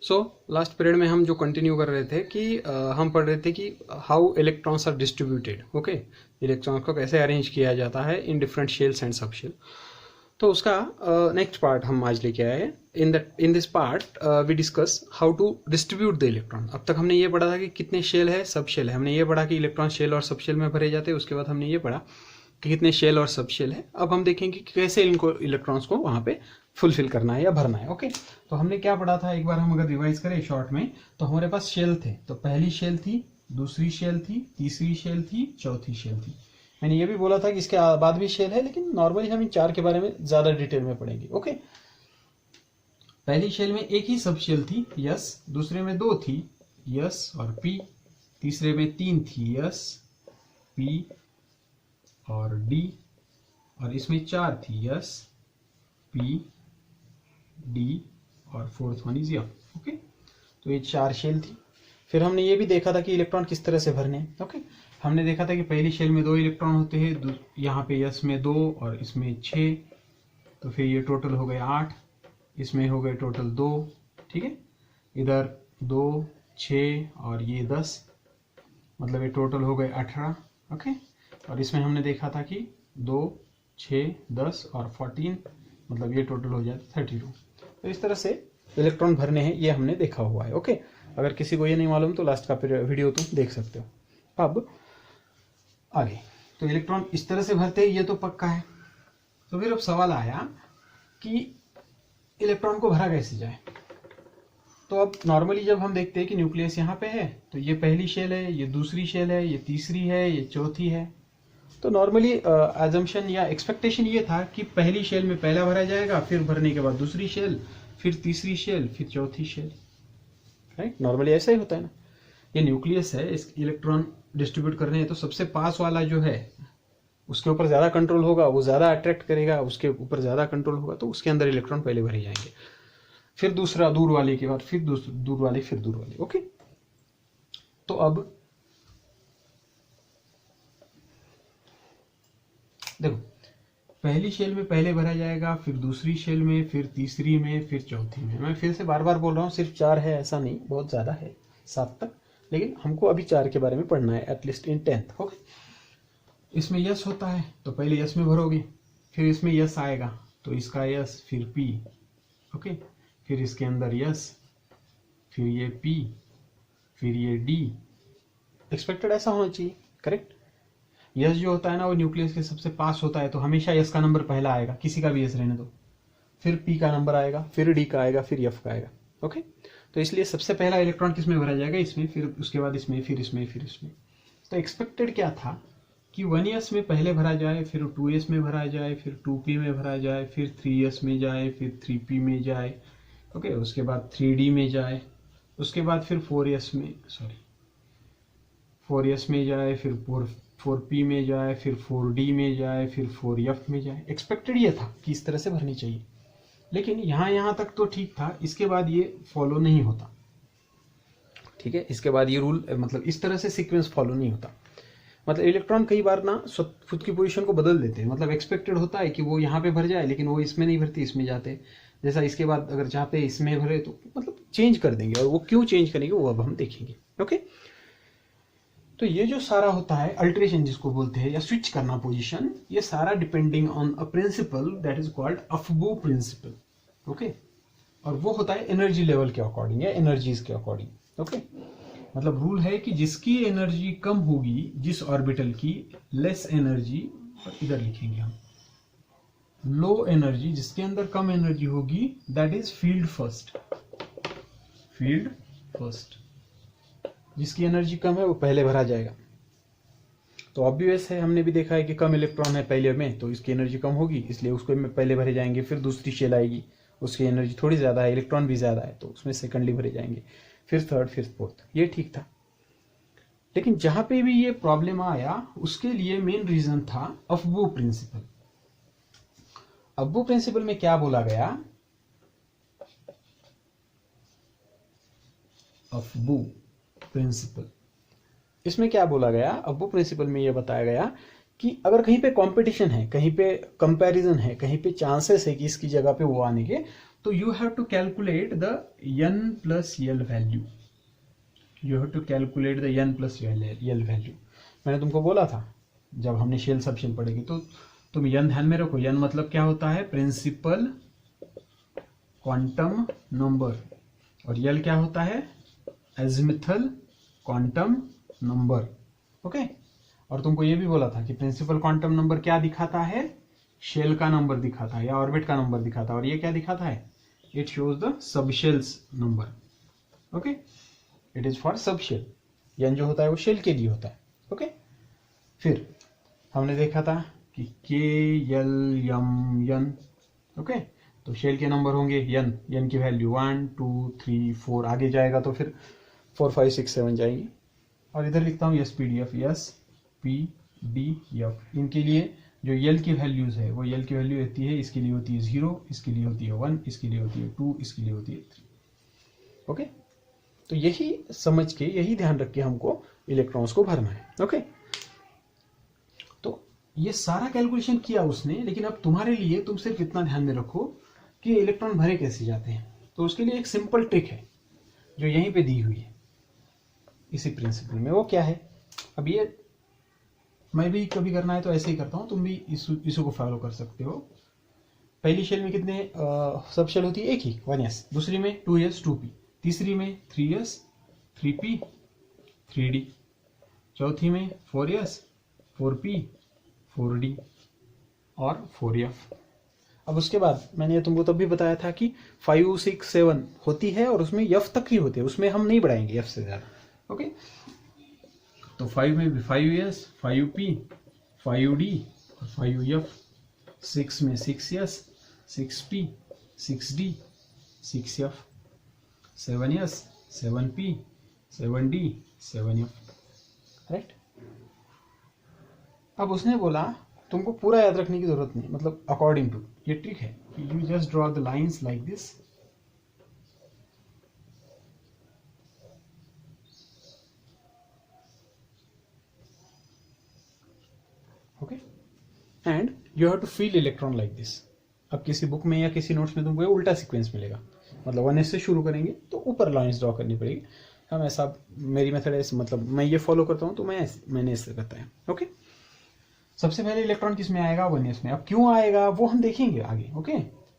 So last period में हम जो कंटिन्यू कर रहे थे कि हम पढ़ रहे थे कि how electrons are distributed. Okay, electrons को कैसे अरेंज किया जाता है in different shells and subshell. तो उसका नेक्स्ट पार्ट हम आज लेके आए हैं। In this part we discuss how to distribute the electron. अब तक हमने ये पढ़ा था कि कितने शेल है, सब शेल है। हमने ये पढ़ा कि इलेक्ट्रॉन शेल और सब शेल में भरे जाते हैं। उसके बाद हमने ये पढ़ा कि कितने शेल और सब शेल है। अब हम देखेंगे कि कैसे इनको इलेक्ट्रॉन्स को वहाँ पे फुलफिल करना है या भरना है। ओके, तो हमने क्या पढ़ा था, एक बार हम अगर रिवाइज करें शॉर्ट में, तो हमारे पास शेल थे। तो पहली शेल थी, दूसरी शेल थी, तीसरी शेल थी, चौथी शेल थी। मैंने ये भी बोला था कि इसके बाद भी शेल है, लेकिन नॉर्मली हम इन चार के बारे में ज्यादा डिटेल में पढ़ेंगे। ओके, पहली शेल में एक ही सब शेल थी, यस। दूसरे में दो थी, यस और पी। तीसरे में तीन थी, यस, पी और डी। और इसमें चार थी, यस, पी, डी और fourth one is F. Okay, तो ये चार शेल थी। फिर हमने ये भी देखा था कि इलेक्ट्रॉन किस तरह से भरने हैं। ओके, हमने देखा था कि पहली शेल में दो इलेक्ट्रॉन होते हैं, यहाँ पे यस में दो और इसमें 6, तो फिर ये टोटल हो गए 8, इसमें हो गए टोटल 2। ठीक है, इधर 2, 6 और ये 10, मतलब ये टोटल हो गए 18। ओके, और इसमें हमने देखा था कि 2, 6, 10 और 14, मतलब ये टोटल हो जाता 32। तो इस तरह से इलेक्ट्रॉन भरने हैं, ये हमने देखा हुआ है। ओके, अगर किसी को ये नहीं मालूम तो लास्ट का वीडियो तुम देख सकते हो। अब आगे, तो इलेक्ट्रॉन इस तरह से भरते हैं, ये तो पक्का है। तो फिर अब सवाल आया कि इलेक्ट्रॉन को भरा कैसे जाए। तो अब नॉर्मली जब हम देखते हैं कि न्यूक्लियस यहाँ पे है, तो ये पहली शेल है, ये दूसरी शेल है, ये तीसरी है, ये चौथी है। तो नॉर्मली एजम्पशन या एक्सपेक्टेशन ये था कि पहली शेल में पहला भरा जाएगा, फिर भरने के बाद दूसरी शेल, फिर तीसरी शेल, फिर चौथी शेल। राइट, नॉर्मली ऐसा ही होता है ना। ये न्यूक्लियस है, इस इलेक्ट्रॉन डिस्ट्रीब्यूट करने हैं, तो सबसे पास वाला जो है उसके ऊपर ज्यादा कंट्रोल होगा, वो ज्यादा अट्रैक्ट करेगा, उसके ऊपर ज्यादा कंट्रोल होगा, तो उसके अंदर इलेक्ट्रॉन पहले भरे जाएंगे। फिर दूसरा दूर वाले के बाद फिर दूर वाले, फिर दूर वाले। ओके, तो अब देखो, पहली शेल में पहले भरा जाएगा, फिर दूसरी शेल में, फिर तीसरी में, फिर चौथी में। मैं फिर से बार बार बोल रहा हूँ, सिर्फ 4 है ऐसा नहीं, बहुत ज्यादा है, 7 तक, लेकिन हमको अभी 4 के बारे में पढ़ना है, एटलीस्ट इन 10th। ओके, इसमें यस होता है, तो पहले यस में भरोगे, फिर इसमें यस आएगा तो इसका यस, फिर पी। ओके, फिर इसके अंदर यस, फिर ये पी, फिर ये डी। एक्सपेक्टेड ऐसा होना चाहिए, करेक्ट। यस जो होता है ना, वो न्यूक्लियस के सबसे पास होता है, तो हमेशा यस का नंबर पहला आएगा, किसी का भी यस रहने दो। फिर पी का नंबर आएगा, फिर डी का आएगा, फिर एफ का आएगा। ओके, तो इसलिए सबसे पहला इलेक्ट्रॉन किसमें भरा जाएगा, इसमें, फिर उसके बाद इसमें, फिर इसमें, फिर इसमें। तो एक्सपेक्टेड क्या था कि 1s में पहले भरा जाए, फिर 2s में भरा जाए, फिर 2p में भरा जाए, फिर 3s में जाए, फिर 3p में जाए। ओके, उसके बाद 3d में जाए, उसके बाद फिर 4s में जाए, फिर 4p में जाए, फिर 4d में जाए, फिर 4f में जाए। एक्सपेक्टेड ये था कि इस तरह से भरनी चाहिए, लेकिन यहाँ तक तो ठीक था, इसके बाद ये फॉलो नहीं होता। ठीक है, इसके बाद ये रूल, मतलब इस तरह से सीक्वेंस फॉलो नहीं होता। मतलब इलेक्ट्रॉन कई बार ना खुद की पोजीशन को बदल देते हैं। मतलब एक्सपेक्टेड होता है कि वो यहाँ पे भर जाए, लेकिन वो इसमें नहीं भरती, इसमें जाते। जैसा इसके बाद अगर चाहते इसमें भरे, तो मतलब चेंज कर देंगे, और वो क्यों चेंज करेंगे वो अब हम देखेंगे। ओके, तो ये जो सारा होता है अल्टरेशन जिसको बोलते हैं, या स्विच करना पोजीशन, ये सारा depending on a principle that is called aufbau principle. Okay, और वो होता है एनर्जी लेवल के अकॉर्डिंग या एनर्जीज के अकॉर्डिंग। ओके, मतलब रूल है कि जिसकी एनर्जी कम होगी, जिस ऑर्बिटल की, लेस एनर्जी, और इधर लिखेंगे हम लो एनर्जी, जिसके अंदर कम एनर्जी होगी, that is field first. Field first, जिसकी एनर्जी कम है वो पहले भरा जाएगा। तो ऑब्वियस है, हमने भी देखा है कि कम इलेक्ट्रॉन है पहले में, तो इसकी एनर्जी कम होगी, इसलिए उसको पहले भरे जाएंगे। फिर दूसरी शेल आएगी, उसकी एनर्जी थोड़ी ज्यादा है, इलेक्ट्रॉन भी ज्यादा है, तो उसमें सेकंडली भरे जाएंगे, फिर थर्ड, फिर फोर्थ। ये ठीक था, लेकिन जहां पे भी ये प्रॉब्लम आया, उसके लिए मेन रीजन था अफबो प्रिंसिपल। अफबो प्रिंसिपल में क्या बोला गया, अफबो प्रिंसिपल, इसमें क्या बोला गया, अफबो प्रिंसिपल में यह बताया गया कि अगर कहीं पे कंपटीशन है, कहीं पे कंपैरिजन है, कहीं पे चांसेस है कि इसकी जगह पे वो आने के, तो you have to calculate the n plus l value, you have to calculate the n plus l value. मैंने तुमको बोला था जब हमने शेल सब शेल पढ़ेगी तो तुम n ध्यान में रखो, n मतलब क्या होता है, प्रिंसिपल क्वांटम नंबर, और यल क्या होता है, एजिमुथल क्वांटम नंबर। ओके, और तुमको ये भी बोला था कि प्रिंसिपल क्वांटम नंबर क्या दिखाता है, शेल का नंबर दिखाता है या ऑर्बिट का नंबर दिखाता है, और ये क्या दिखाता है, it shows the subshells number. Okay, it is for subshell, n जो होता है वो शेल के लिए होता है। ओके, फिर हमने देखा था कि के एल एम एन। ओके, तो शेल के नंबर होंगे n की वैल्यू 1 2 3 4, आगे जाएगा तो फिर 4 5 6 7 जाएंगी। और इधर लिखता हूँ S P D F, S P D F. इनके लिए जो यल की वैल्यूज है वो यल की वैल्यू होती है, इसके लिए होती है 0, इसके लिए होती है 1, इसके लिए होती है 2, इसके लिए होती है 3। ओके, तो यही समझ के, यही ध्यान रख के हमको इलेक्ट्रॉन्स को भरना है। ओके, तो ये सारा कैलकुलेशन किया उसने, लेकिन अब तुम्हारे लिए तुम सिर्फ इतना ध्यान में रखो कि इलेक्ट्रॉन भरे कैसे जाते हैं। तो उसके लिए एक सिंपल ट्रिक है जो यहीं पे दी हुई है इसी प्रिंसिपल में। वो क्या है, अब ये मैं भी कभी करना है तो ऐसे ही करता हूँ, तुम भी इस को फॉलो कर सकते हो। पहली शेल में कितने सब शेल होती है, एक ही 1s, दूसरी में 2s 2p, तीसरी में 3s 3p 3d, चौथी में 4s 4p 4d और 4f। अब उसके बाद मैंने तुमको तब भी बताया था कि 5 6 7 होती है और उसमें f तक ही होते हैं, उसमें हम नहीं बढ़ाएंगे f से ज्यादा। ओके, तो 5 में भी 5s 5p 5d और 5f, 6 में 6s 6p 6d 6f, 7s 7p 7d 7f। Right, अब उसने बोला तुमको पूरा याद रखने की जरूरत नहीं, मतलब अकॉर्डिंग टू ये ट्रिक है कि you just draw the lines like this. Okay, and you have to fill electron like this. अब किसी बुक में या किसी नोट्स में तुमको उल्टा सीक्वेंस मिलेगा, मतलब 1s से शुरू करेंगे तो ऊपर लाइंस ड्रॉ करनी पड़ेगी। हम ऐसा, मेरी मेथड है, मतलब मैं ये फॉलो करता हूँ तो मैंने ऐसे करता है। ओके, सबसे पहले इलेक्ट्रॉन किस में आएगा, 1s में। अब क्यों आएगा वो हम देखेंगे आगे। ओके,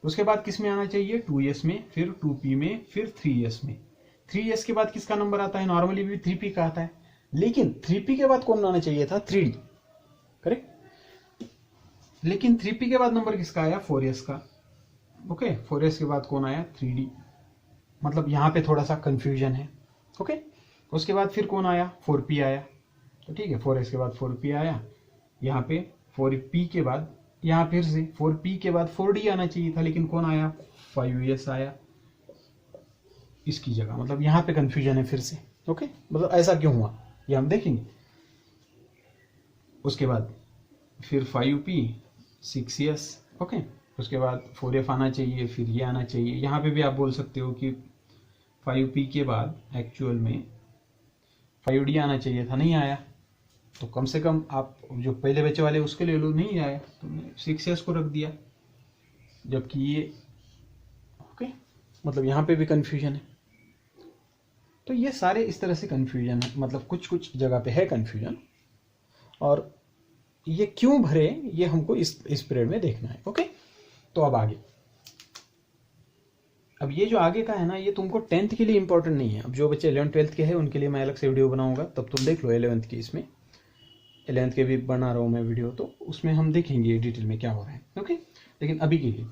उसके बाद किस में आना चाहिए, 2s में, फिर 2p में, फिर 3s में। 3s के बाद किसका नंबर आता है, नॉर्मली भी 3p का आता है, लेकिन 3p के बाद कौन आना चाहिए था, 3d। करेक्ट, लेकिन 3p के बाद नंबर किसका आया, 4s का। ओके, 4s के बाद कौन आया, 3d। मतलब यहाँ पे थोड़ा सा कंफ्यूजन है। ओके, उसके बाद फिर कौन आया, 4p आया। तो ठीक है, 4s के बाद 4p आया, यहाँ पे 4p के बाद, यहाँ फिर से 4p के बाद 4d आना चाहिए था, लेकिन कौन आया, 5s आया इसकी जगह। मतलब यहाँ पे कंफ्यूजन है फिर से। ओके, मतलब ऐसा क्यों हुआ ये हम देखेंगे। उसके बाद फिर 5p 6s। ओके, उसके बाद 4f आना चाहिए, फिर ये आना चाहिए। यहाँ पे भी आप बोल सकते हो कि 5p के बाद एक्चुअल में 5d आना चाहिए था, नहीं आया। तो कम से कम आप जो पहले बच्चे वाले उसके ले लो, नहीं आया तो 6s को रख दिया, जबकि ये ओके, मतलब यहाँ पे भी कंफ्यूजन है। तो ये सारे इस तरह से कंफ्यूजन है, मतलब कुछ कुछ जगह पे है कंफ्यूजन, और ये क्यों भरे ये हमको इस पीरियड में देखना है। ओके, तो अब आगे, अब ये जो आगे का है ना, ये तुमको 10th के लिए इंपॉर्टेंट नहीं है। अब जो बच्चे 11th 12th के हैं उनके लिए मैं अलग से वीडियो बनाऊंगा, तब तुम देख लो 11th की। इसमें 11th के भी बना रहा हूँ मैं वीडियो, तो उसमें हम देखेंगे डिटेल में क्या हो रहा है। ओके, लेकिन अभी के लिए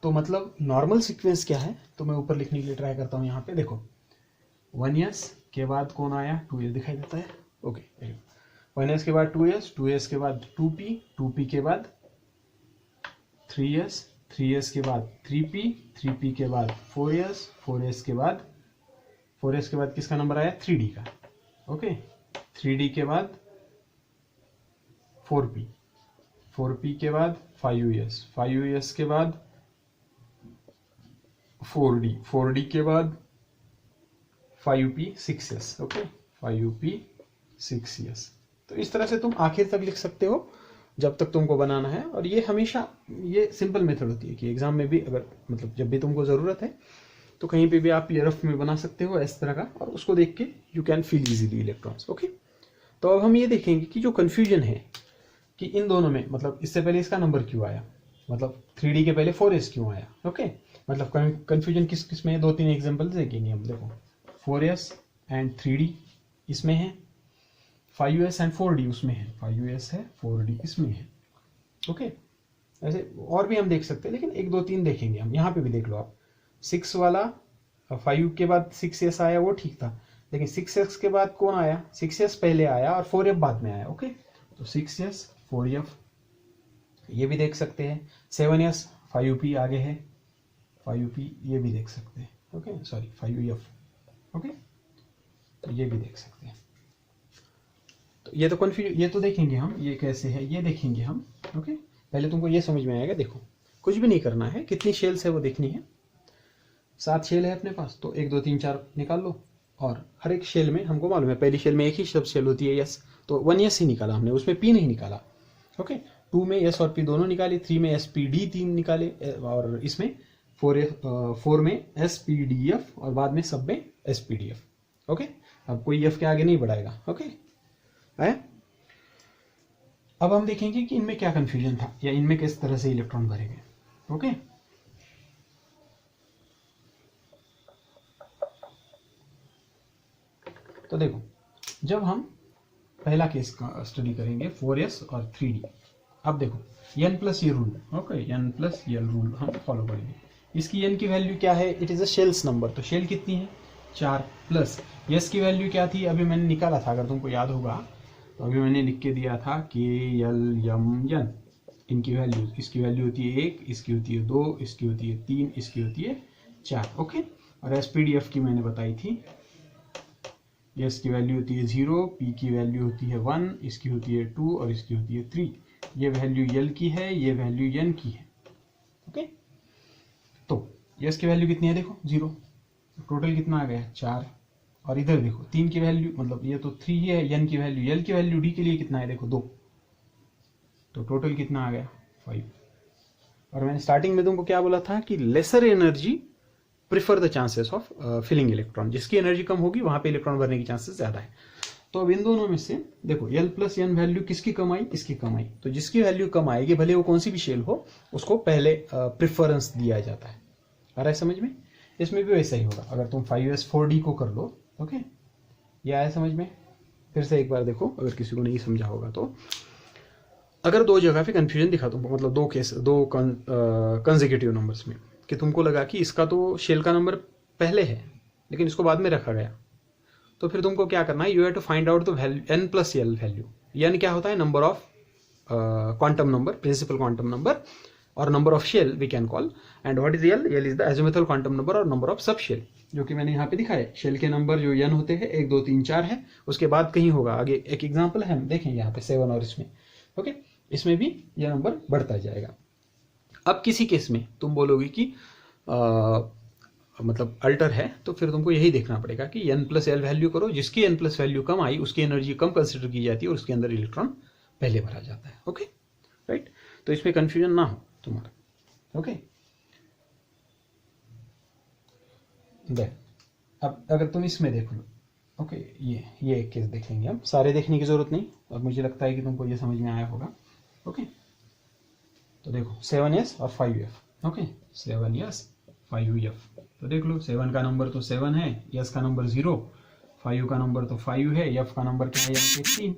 तो मतलब नॉर्मल सीक्वेंस क्या है, तो मैं ऊपर लिखने के लिए ट्राई करता हूँ। यहाँ पे देखो, 1s के बाद कौन आया, 2s दिखाई देता है। ओके, 1s के बाद 2s, 2s के बाद 2p, 2p के बाद 3s, 3s के बाद 3p, 3p के बाद 4s, 4s के बाद किसका नंबर आया, 3d का। ओके, 3d के बाद 4p, 4p के बाद 5s, 5s के बाद 4d, 4d के बाद 5p 6s। Okay, 5p 6s। तो इस तरह से तुम आखिर तक लिख सकते हो, जब तक तुमको बनाना है। और ये हमेशा ये सिंपल मेथड होती है कि एग्जाम में भी अगर मतलब जब भी तुमको ज़रूरत है तो कहीं पे भी आप ये रफ में बना सकते हो इस तरह का, और उसको देख के you can feel easily electrons. Okay, तो अब हम ये देखेंगे कि जो कन्फ्यूजन है कि इन दोनों में, मतलब इससे पहले इसका नंबर क्यों आया, मतलब 3D के पहले 4s क्यों आया। ओके, मतलब कन्फ्यूजन किस किस में है, 2-3 एग्जाम्पल देखेंगे हम। देखो 4s एंड 3D इसमें है, 5s एंड 4D उसमें है, 5s है 4D इसमें है। ओके, ऐसे और भी हम देख सकते हैं, लेकिन 1-2-3 देखेंगे हम। यहाँ पे भी देख लो आप, 6 वाला 5 के बाद 6s आया वो ठीक था, लेकिन 6s के बाद कौन आया, 6s पहले आया और 4f बाद में आया। ओके, तो 6s 4f ये भी देख सकते हैं, 7s 5p आगे है, 5p ये भी देख सकते हैं। Okay, sorry 5f। ओके, तो ये भी देख सकते हैं। तो ये तो कन्फ्यूज, ये तो देखेंगे हम ये कैसे है, ये देखेंगे हम। ओके, पहले तुमको ये समझ में आएगा। देखो कुछ भी नहीं करना है, कितनी शेल्स है वो देखनी है। 7 शेल है अपने पास, तो 1 2 3 4 निकाल लो। और हर एक शेल में हमको मालूम है पहली शेल में एक ही सब शेल होती है यस, तो 1s ही निकाला हमने, उसमें p नहीं निकाला। ओके, 2 में s और p दोनों निकाले, 3 में spd 3 निकाले, और इसमें 4 में spdf और बाद में सब में spdf। ओके, अब कोई f के आगे नहीं बढ़ाएगा। ओके है, अब हम देखेंगे कि इनमें क्या कंफ्यूजन था या इनमें किस तरह से इलेक्ट्रॉन भरे गए। ओके, तो देखो जब हम पहला केस का स्टडी करेंगे 4s और 3D, अब देखो n प्लस ये रूल। ओके, n प्लस ये रूल हम फॉलो करेंगे। इसकी n की वैल्यू क्या है, it is a shells number, तो शेल कितनी है 4, प्लस s की वैल्यू क्या थी, अभी मैंने निकाला था अगर तुमको याद होगा, तो अभी मैंने लिख के दिया था k l m n। इनकी वैल्यू, इसकी वैल्यू होती है 1, इसकी होती है 2, इसकी होती है 3, इसकी होती है 4। ओके, और spdf की मैंने बताई थी, s की वैल्यू होती है 0, p की वैल्यू होती है 1, इसकी होती है 2 और इसकी होती है 3। ये वैल्यू l की है, ये वैल्यू n की है। ओके, तो s की वैल्यू कितनी है, देखो 0, टोटल कितना आ गया 4। और इधर देखो 3 की वैल्यू, मतलब ये तो 3 है, n की वैल्यू, l की वैल्यू d के लिए कितना है देखो 2, तो टोटल कितना आ गया 5। और मैंने स्टार्टिंग में तुमको क्या बोला था कि lesser energy prefer the chances of filling electron, जिसकी एनर्जी कम होगी वहां पे इलेक्ट्रॉन भरने की चांसेस ज्यादा है। तो अब इन दोनों में से देखो l प्लस n वैल्यू किसकी कम आई, इसकी कम आई, तो जिसकी वैल्यू कम आएगी भले वो कौन सी भी शेल हो, उसको पहले प्रिफरेंस दिया जाता है। आ रहा है समझ में, इसमें भी वैसा ही होगा। अगर तुम 5s 4d को कर लो, ओके, ये आया समझ में। फिर से एक बार देखो अगर किसी को नहीं समझा होगा तो, अगर 2 जगह पे कंफ्यूजन दिखा तुमको, मतलब 2 केस, 2 कंसेक्यूटिव नंबर्स में, कि तुमको लगा कि इसका तो शेल का नंबर पहले है लेकिन इसको बाद में रखा गया, तो फिर तुमको क्या करना है, you have to find out the value n plus l value. n क्या होता है, number of quantum number, principal quantum number, और number of shell we can call, and what is l, l is the azimuthal quantum number और number of sub shell, जो कि मैंने यहाँ पे दिखाया है। शेल के नंबर जो n होते हैं 1 2 3 4 है, उसके बाद कहीं होगा आगे। एक एग्जाम्पल है हम देखेंगे यहाँ पे 7 और इसमें। ओके, इसमें भी यह नंबर बढ़ता जाएगा। अब किसी केस में तुम बोलोगे कि मतलब अल्टर है, तो फिर तुमको यही देखना पड़ेगा कि n प्लस एल वैल्यू करो, जिसकी n प्लस वैल्यू कम आई उसकी एनर्जी कम कंसिडर की जाती है और उसके अंदर इलेक्ट्रॉन पहले भरा जाता है। ओके राइट, तो इसमें कंफ्यूजन ना हो तुम्हारा। ओके, अब अगर तुम इसमें देख लो, ओके, ये एक केस देखेंगे हम, सारे देखने की जरूरत नहीं, और मुझे लगता है कि तुमको ये समझ में आया होगा। ओके, तो देखो 7s और 5f। ओके, 7s 5f, तो देख लो 7 का नंबर तो 7 है, s का नंबर 0, 5 का नंबर तो 5 है, f का नंबर क्या है यहाँ पे 3,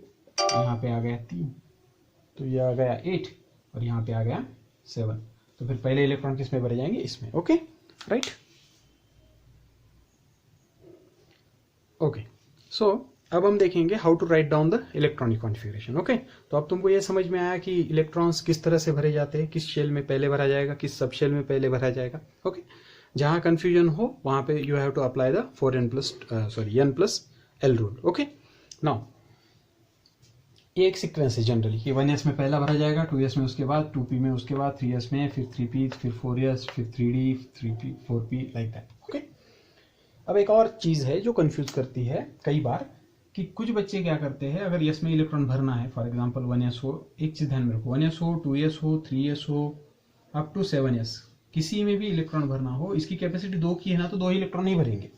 यहाँ पे आ गया 3, तो ये आ गया 8 और यहाँ पे आ गया 7। तो फिर पहले इलेक्ट्रॉन किस में भरे जाएंगे, इसमें। ओके राइट, ओके, सो अब हम देखेंगे how to write down the electronic configuration. Okay, तो अब तुमको ये समझ में आया कि इलेक्ट्रॉन्स किस तरह से भरे जाते हैं, किस शेल में पहले भरा जाएगा, किस सब शेल में पहले भरा जाएगा। ओके, जहां कंफ्यूजन हो वहां पे you have to apply the n plus l rule. Okay, now ये एक सीक्वेंस है जनरली कि 1s में पहला भरा जाएगा, 2s में उसके बाद, 2p में उसके बाद, 3s में, फिर 3p, फिर 4s, फिर 3d, 3p, 4p, like that. Okay, अब एक और चीज़ है जो कंफ्यूज करती है कई बार कि कुछ बच्चे क्या करते हैं, अगर यस में इलेक्ट्रॉन भरना है, फॉर एग्जांपल 1s हो, एक चीज ध्यान में रखो, 1s हो, 2s हो, 3s हो, अप टू 7s, किसी में भी इलेक्ट्रॉन भरना हो, इसकी कैपेसिटी 2 की है ना, तो 2 ही इलेक्ट्रॉन नहीं भरेंगे,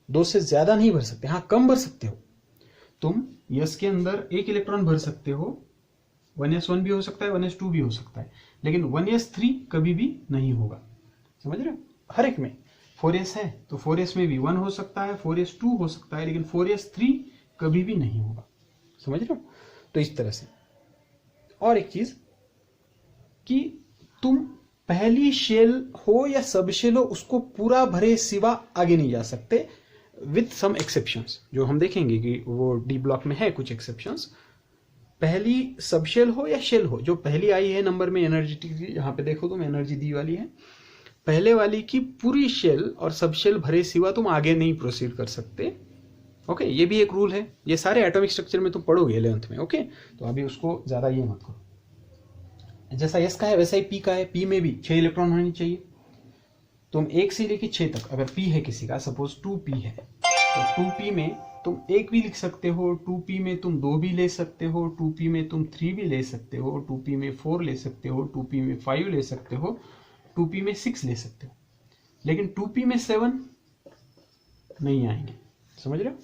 2 से ज्यादा नहीं भर सकते। हाँ, कम भर सकते हो तुम, यस के अंदर 1 इलेक्ट्रॉन भर सकते हो, 1s1 भी हो सकता है, 1s2 भी हो सकता है, लेकिन 1s3 कभी भी नहीं होगा। समझ रहे हो? हर एक में 4s है तो 4s में भी 1 हो सकता है, 4s2 हो सकता है, लेकिन 4s3 कभी भी नहीं होगा। समझ रहे हो? तो इस तरह से। और एक चीज कि तुम पहली शेल हो या सब शेल हो, उसको पूरा भरे सिवा आगे नहीं जा सकते, विथ सम एक्सेप्शंस, जो हम देखेंगे कि वो डी ब्लॉक में है कुछ एक्सेप्शंस। पहली सब शेल हो या शेल हो, जो पहली आई है नंबर में एनर्जी, यहाँ पे देखो तुम एनर्जी दी वाली है, पहले वाली की पूरी शेल और सब शेल भरे सिवा तुम आगे नहीं प्रोसीड कर सकते। ओके, ये भी एक रूल है, ये सारे एटॉमिक स्ट्रक्चर में तुम पढ़ोगे 11th में। ओके, तो अभी उसको ज्यादा ये मत करो। जैसा एस का है वैसा ही पी का है, पी में भी 6 इलेक्ट्रॉन होनी चाहिए। तुम 1 से लेके 6 तक, अगर पी है किसी का, सपोज 2p है, तो 2p में तुम 1 भी लिख सकते हो, 2p में तुम 2 भी ले सकते हो, 2p में तुम 3 भी ले सकते हो, 2p में 4 ले सकते हो, 2p में 5 ले सकते हो, 2p में 6 ले सकते हो, लेकिन 2p में 7 नहीं आएंगे। समझ रहे हो?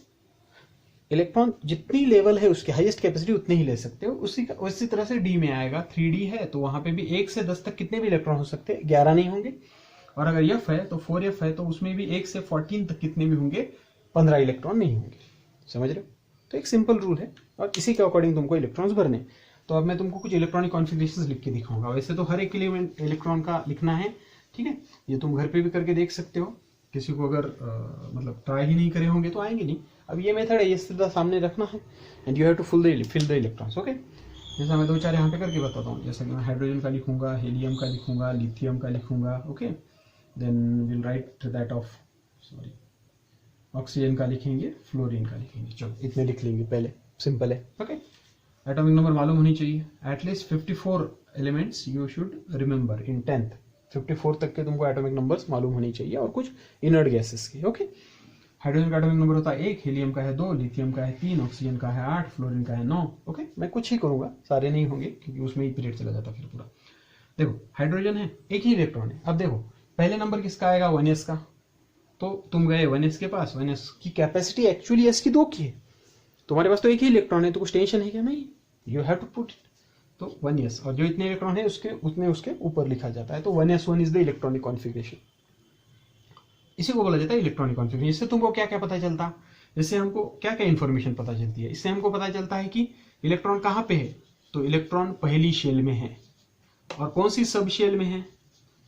इलेक्ट्रॉन जितनी लेवल है उसकी हाईएस्ट कैपेसिटी उतने ही ले सकते हो। उसी तरह से डी में आएगा, 3d है तो वहां पे भी 1 से 10 तक कितने भी इलेक्ट्रॉन हो सकते हैं, 11 नहीं होंगे। और अगर एफ है तो 4f है तो उसमें भी 1 से 14 तक कितने भी होंगे, 15 इलेक्ट्रॉन नहीं होंगे। समझ रहे हो? तो एक सिंपल रूल है और इसी के अकॉर्डिंग तुमको इलेक्ट्रॉन्स भरने। तो अब मैं तुमको कुछ इलेक्ट्रॉनिक कॉन्फ़िगरेशंस लिख के दिखाऊंगा। वैसे तो हर एक एलिमेंट इलेक्ट्रॉन का लिखना है, ठीक है, ये तुम घर पे भी करके देख सकते हो। किसी को अगर मतलब ट्राई ही नहीं करे होंगे तो आएंगे नहीं। अब ये मेथड है, ये सीधा सामने रखना है and you have to fill the electrons. Okay, जैसा मैं 2-4 यहाँ पे करके बताता हूँ। जैसे मैं हाइड्रोजन का लिखूंगा, हीलियम का लिखूंगा, लिथियम का लिखूंगा। Okay, then will write that of oxygen का लिखेंगे, फ्लोरीन का लिखेंगे। चलो इतने लिख लेंगे पहले, सिंपल है। ओके, एटॉमिक नंबर मालूम होनी चाहिए, at least 54 elements you should remember in 10th। 54 तक के तुमको एटॉमिक नंबर्स मालूम होनी चाहिए और कुछ इनर्ट गैसेस के। ओके, हाइड्रोजन का एटॉमिक नंबर होता है 1, हीलियम का है 2, लिथियम का है 3, ऑक्सीजन का है 8, फ्लोरीन का है 9। ओके, मैं कुछ ही करूंगा, सारे नहीं होंगे क्योंकि उसमें ही पीरियड चला जाता फिर पूरा। देखो हाइड्रोजन है, एक ही इलेक्ट्रॉन है। अब देखो पहले नंबर किसका आएगा, 1s का। तो तुम गए 1s के पास, 1s की कैपेसिटी एक्चुअली s की 2 की है, तुम्हारे पास तो एक ही इलेक्ट्रॉन है, तो कुछ टेंशन है क्या? नहीं, you have to put it. तो 1s, और जो इतने इलेक्ट्रॉन है उसके उतने उसके ऊपर लिखा जाता है। तो 1s1 is the electronic configuration. इसी को बोला जाता है इलेक्ट्रॉनिक कॉन्फ़िगरेशन। इससे तुमको क्या क्या पता चलता, इससे हमको क्या क्या इन्फॉर्मेशन पता चलती है? इससे हमको पता चलता है कि इलेक्ट्रॉन कहाँ पे है, तो इलेक्ट्रॉन पहली शेल में है। और कौन सी सब शेल में है,